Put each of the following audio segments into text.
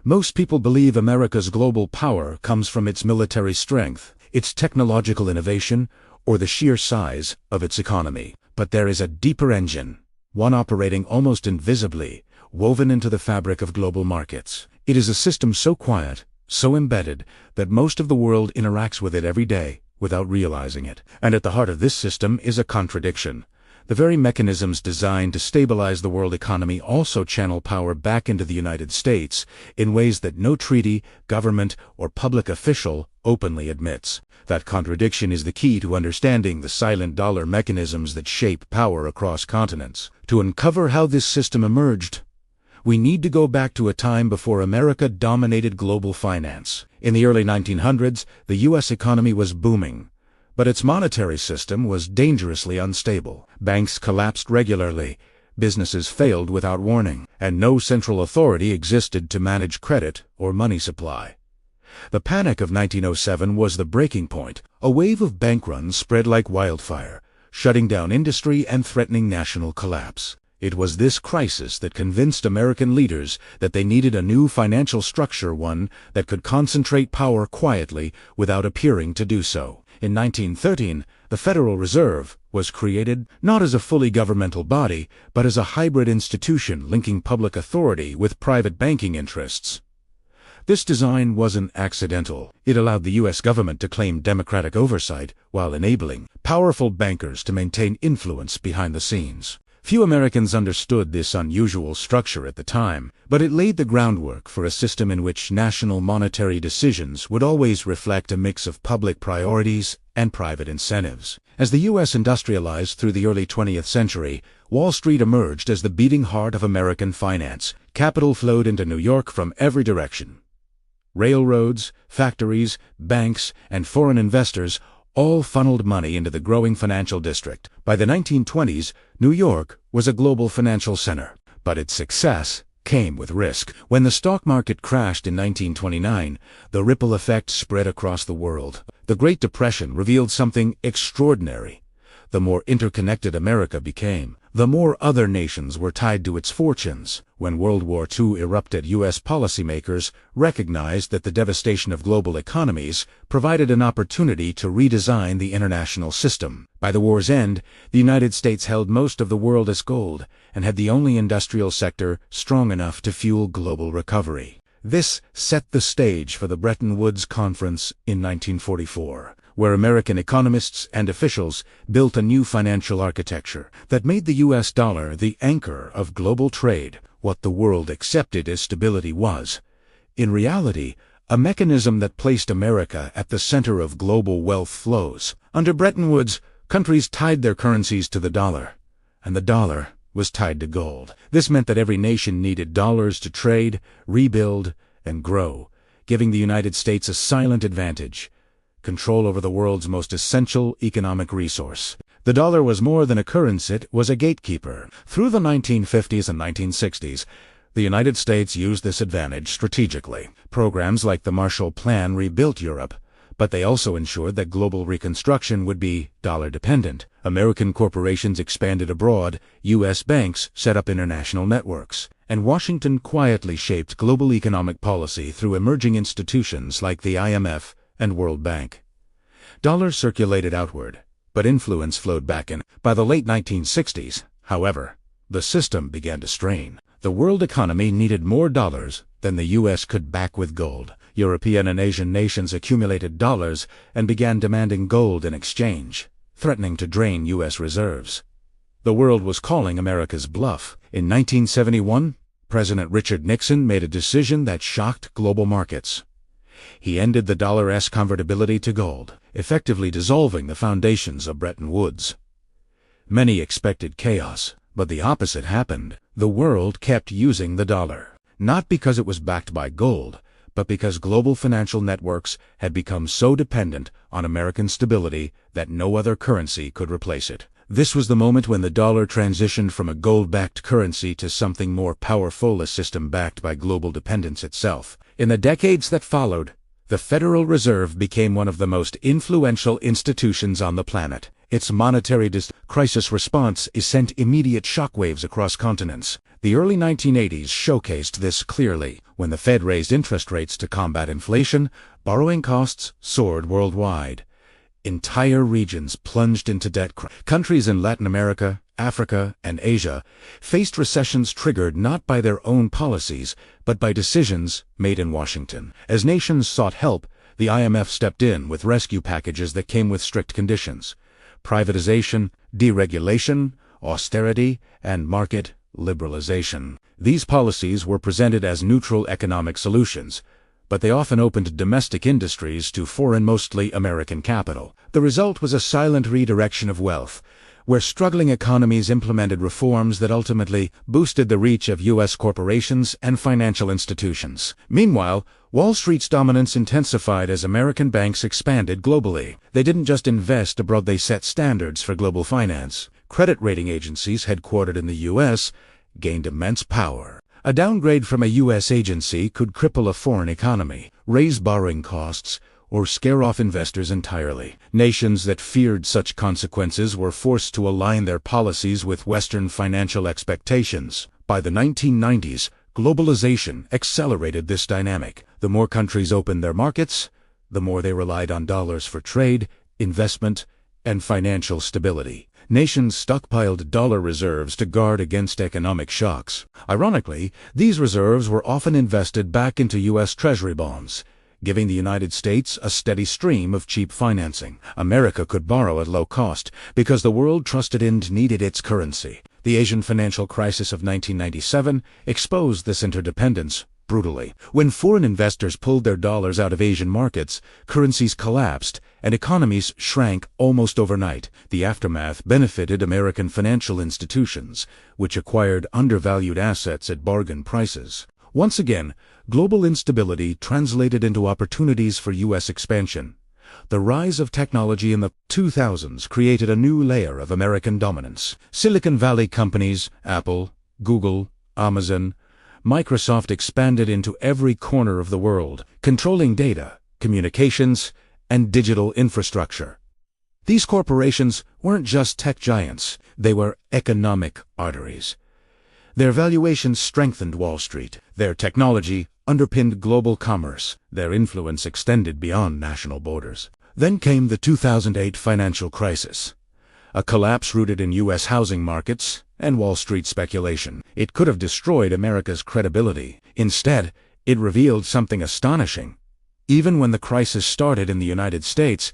Most people believe America's global power comes from its military strength, its technological innovation, or the sheer size of its economy. But there is a deeper engine, one operating almost invisibly, woven into the fabric of global markets. It is a system so quiet, so embedded, that most of the world interacts with it every day without realizing it. And at the heart of this system is a contradiction. The very mechanisms designed to stabilize the world economy also channel power back into the United States in ways that no treaty, government, or public official openly admits. That contradiction is the key to understanding the silent dollar mechanisms that shape power across continents. To uncover how this system emerged, we need to go back to a time before America dominated global finance. In the early 1900s, the U.S. economy was booming, but its monetary system was dangerously unstable. Banks collapsed regularly, businesses failed without warning, and no central authority existed to manage credit or money supply. The Panic of 1907 was the breaking point. A wave of bank runs spread like wildfire, shutting down industry and threatening national collapse. It was this crisis that convinced American leaders that they needed a new financial structure, one that could concentrate power quietly without appearing to do so. In 1913, the Federal Reserve was created not as a fully governmental body, but as a hybrid institution linking public authority with private banking interests. This design wasn't accidental. It allowed the U.S. government to claim democratic oversight while enabling powerful bankers to maintain influence behind the scenes. Few Americans understood this unusual structure at the time, but it laid the groundwork for a system in which national monetary decisions would always reflect a mix of public priorities and private incentives. As the U.S. industrialized through the early 20th century, Wall Street emerged as the beating heart of American finance. Capital flowed into New York from every direction. Railroads, factories, banks, and foreign investors all funneled money into the growing financial district. By the 1920s, New York was a global financial center, but its success came with risk. When the stock market crashed in 1929, the ripple effect spread across the world. The Great Depression revealed something extraordinary. The more interconnected America became, the more other nations were tied to its fortunes. When World War II erupted, U.S. policymakers recognized that the devastation of global economies provided an opportunity to redesign the international system. By the war's end, the United States held most of the world as gold and had the only industrial sector strong enough to fuel global recovery. This set the stage for the Bretton Woods Conference in 1944. Where American economists and officials built a new financial architecture that made the U.S. dollar the anchor of global trade. What the world accepted as stability was, in reality, a mechanism that placed America at the center of global wealth flows. Under Bretton Woods, countries tied their currencies to the dollar, and the dollar was tied to gold. This meant that every nation needed dollars to trade, rebuild, and grow, giving the United States a silent advantage. Control over the world's most essential economic resource. The dollar was more than a currency, it was a gatekeeper. Through the 1950s and 1960s, the United States used this advantage strategically. Programs like the Marshall Plan rebuilt Europe, but they also ensured that global reconstruction would be dollar-dependent. American corporations expanded abroad, U.S. banks set up international networks, and Washington quietly shaped global economic policy through emerging institutions like the IMF and World Bank. Dollars circulated outward, but influence flowed back in. By the late 1960s, however, the system began to strain. The world economy needed more dollars than the U.S. could back with gold. European and Asian nations accumulated dollars and began demanding gold in exchange, threatening to drain U.S. reserves. The world was calling America's bluff. In 1971, President Richard Nixon made a decision that shocked global markets. He ended the dollar's convertibility to gold, effectively dissolving the foundations of Bretton Woods. Many expected chaos, but the opposite happened. The world kept using the dollar, not because it was backed by gold, but because global financial networks had become so dependent on American stability that no other currency could replace it. This was the moment when the dollar transitioned from a gold-backed currency to something more powerful, a system backed by global dependence itself. In the decades that followed, the Federal Reserve became one of the most influential institutions on the planet. Its monetary crisis response sent immediate shockwaves across continents. The early 1980s showcased this clearly. When the Fed raised interest rates to combat inflation, borrowing costs soared worldwide. Entire regions plunged into debt. Countries in Latin America, Africa, and Asia faced recessions triggered not by their own policies, but by decisions made in Washington. As nations sought help, the IMF stepped in with rescue packages that came with strict conditions: privatization, deregulation, austerity, and market liberalization. These policies were presented as neutral economic solutions, but they often opened domestic industries to foreign, mostly American capital. The result was a silent redirection of wealth, where struggling economies implemented reforms that ultimately boosted the reach of U.S. corporations and financial institutions. Meanwhile, Wall Street's dominance intensified as American banks expanded globally. They didn't just invest abroad, they set standards for global finance. Credit rating agencies headquartered in the U.S. gained immense power. A downgrade from a U.S. agency could cripple a foreign economy, raise borrowing costs, or scare off investors entirely. Nations that feared such consequences were forced to align their policies with Western financial expectations. By the 1990s, globalization accelerated this dynamic. The more countries opened their markets, the more they relied on dollars for trade, investment, and financial stability. Nations stockpiled dollar reserves to guard against economic shocks. Ironically, these reserves were often invested back into U.S. Treasury bonds, giving the United States a steady stream of cheap financing. America could borrow at low cost because the world trusted and needed its currency. The Asian financial crisis of 1997 exposed this interdependence brutally. When foreign investors pulled their dollars out of Asian markets, currencies collapsed and economies shrank almost overnight. The aftermath benefited American financial institutions, which acquired undervalued assets at bargain prices. Once again, global instability translated into opportunities for U.S. expansion. The rise of technology in the 2000s created a new layer of American dominance. Silicon Valley companies, Apple, Google, Amazon, Microsoft expanded into every corner of the world, controlling data, communications, and digital infrastructure. These corporations weren't just tech giants, they were economic arteries. Their valuations strengthened Wall Street. Their technology underpinned global commerce. Their influence extended beyond national borders. Then came the 2008 financial crisis, a collapse rooted in U.S. housing markets and Wall Street speculation. It could have destroyed America's credibility. Instead, it revealed something astonishing. Even when the crisis started in the United States,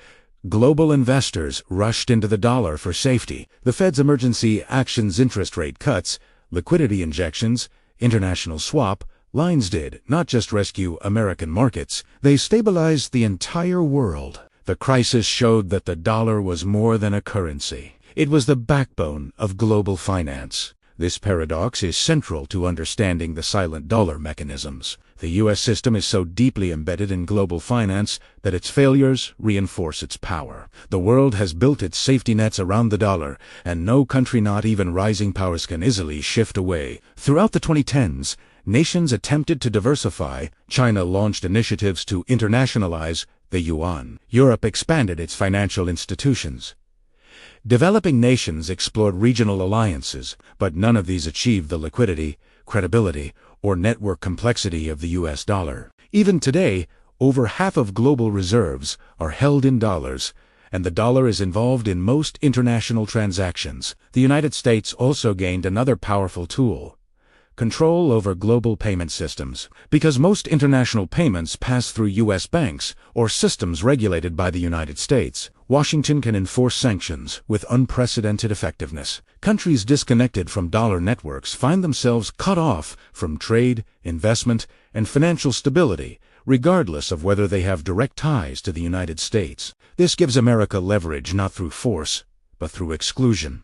global investors rushed into the dollar for safety. The Fed's emergency actions, interest rate cuts, liquidity injections, international swap lines did not just rescue American markets, they stabilized the entire world. The crisis showed that the dollar was more than a currency. It was the backbone of global finance. This paradox is central to understanding the silent dollar mechanisms. The U.S. system is so deeply embedded in global finance that its failures reinforce its power. The world has built its safety nets around the dollar, and no country, not even rising powers, can easily shift away. Throughout the 2010s, nations attempted to diversify. China launched initiatives to internationalize the yuan. Europe expanded its financial institutions. Developing nations explored regional alliances, but none of these achieved the liquidity, credibility, or network complexity of the U.S. dollar. Even today, over half of global reserves are held in dollars, and the dollar is involved in most international transactions. The United States also gained another powerful tool: control over global payment systems. Because most international payments pass through U.S. banks or systems regulated by the United States, Washington can enforce sanctions with unprecedented effectiveness. Countries disconnected from dollar networks find themselves cut off from trade, investment, and financial stability, regardless of whether they have direct ties to the United States. This gives America leverage not through force, but through exclusion.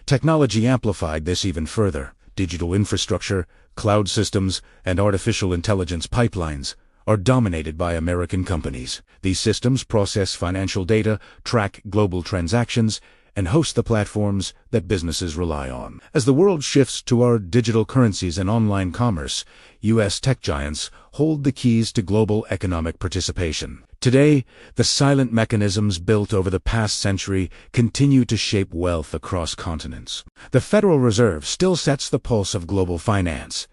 Technology amplified this even further. Digital infrastructure, cloud systems, and artificial intelligence pipelines are dominated by American companies. These systems process financial data, track global transactions, and host the platforms that businesses rely on. As the world shifts toward digital currencies and online commerce, U.S. tech giants hold the keys to global economic participation. Today, the silent mechanisms built over the past century continue to shape wealth across continents. The Federal Reserve still sets the pulse of global finance.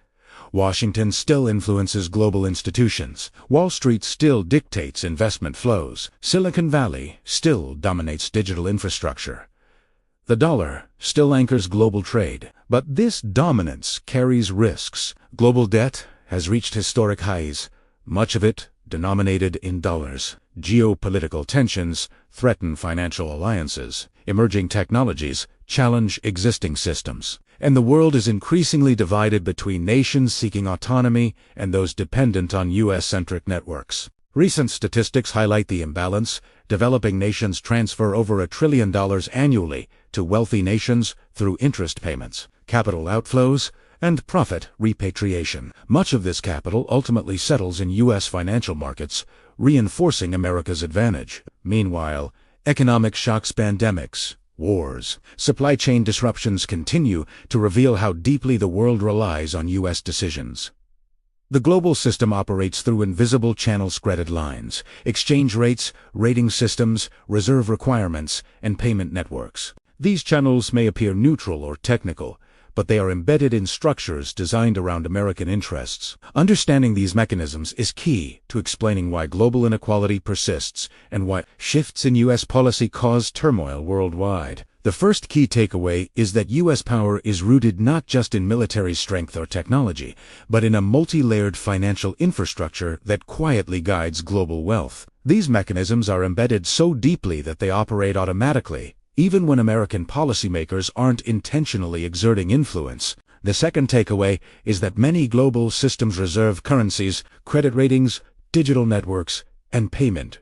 Washington still influences global institutions. Wall Street still dictates investment flows. Silicon Valley still dominates digital infrastructure. The dollar still anchors global trade. But this dominance carries risks. Global debt has reached historic highs, much of it denominated in dollars. Geopolitical tensions threaten financial alliances. Emerging technologies challenge existing systems. And the world is increasingly divided between nations seeking autonomy and those dependent on U.S.-centric networks. Recent statistics highlight the imbalance. Developing nations transfer over $1 trillion annually to wealthy nations through interest payments, capital outflows, and profit repatriation. Much of this capital ultimately settles in U.S. financial markets, reinforcing America's advantage. Meanwhile, economic shocks, pandemics, wars, supply chain disruptions continue to reveal how deeply the world relies on U.S. decisions. The global system operates through invisible channels, credit lines, exchange rates, rating systems, reserve requirements, and payment networks. These channels may appear neutral or technical, but they are embedded in structures designed around American interests. Understanding these mechanisms is key to explaining why global inequality persists and why shifts in U.S. policy cause turmoil worldwide. The first key takeaway is that U.S. power is rooted not just in military strength or technology, but in a multi-layered financial infrastructure that quietly guides global wealth. These mechanisms are embedded so deeply that they operate automatically, even when American policymakers aren't intentionally exerting influence. The second takeaway is that many global systems reserve currencies, credit ratings, digital networks, and payment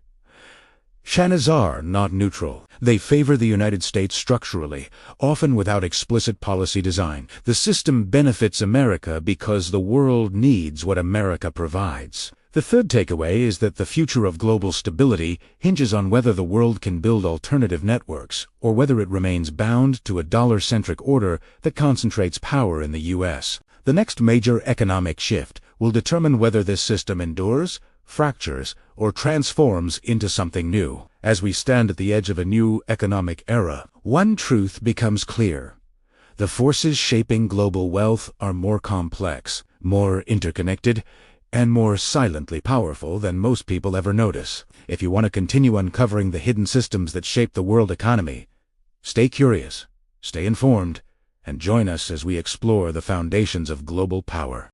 channels are not neutral. They favor the United States structurally, often without explicit policy design. The system benefits America because the world needs what America provides. The third takeaway is that the future of global stability hinges on whether the world can build alternative networks, or whether it remains bound to a dollar-centric order that concentrates power in the U.S. The next major economic shift will determine whether this system endures, fractures, or transforms into something new. As we stand at the edge of a new economic era, one truth becomes clear. The forces shaping global wealth are more complex, more interconnected, and more silently powerful than most people ever notice. If you want to continue uncovering the hidden systems that shape the world economy, stay curious, stay informed, and join us as we explore the foundations of global power.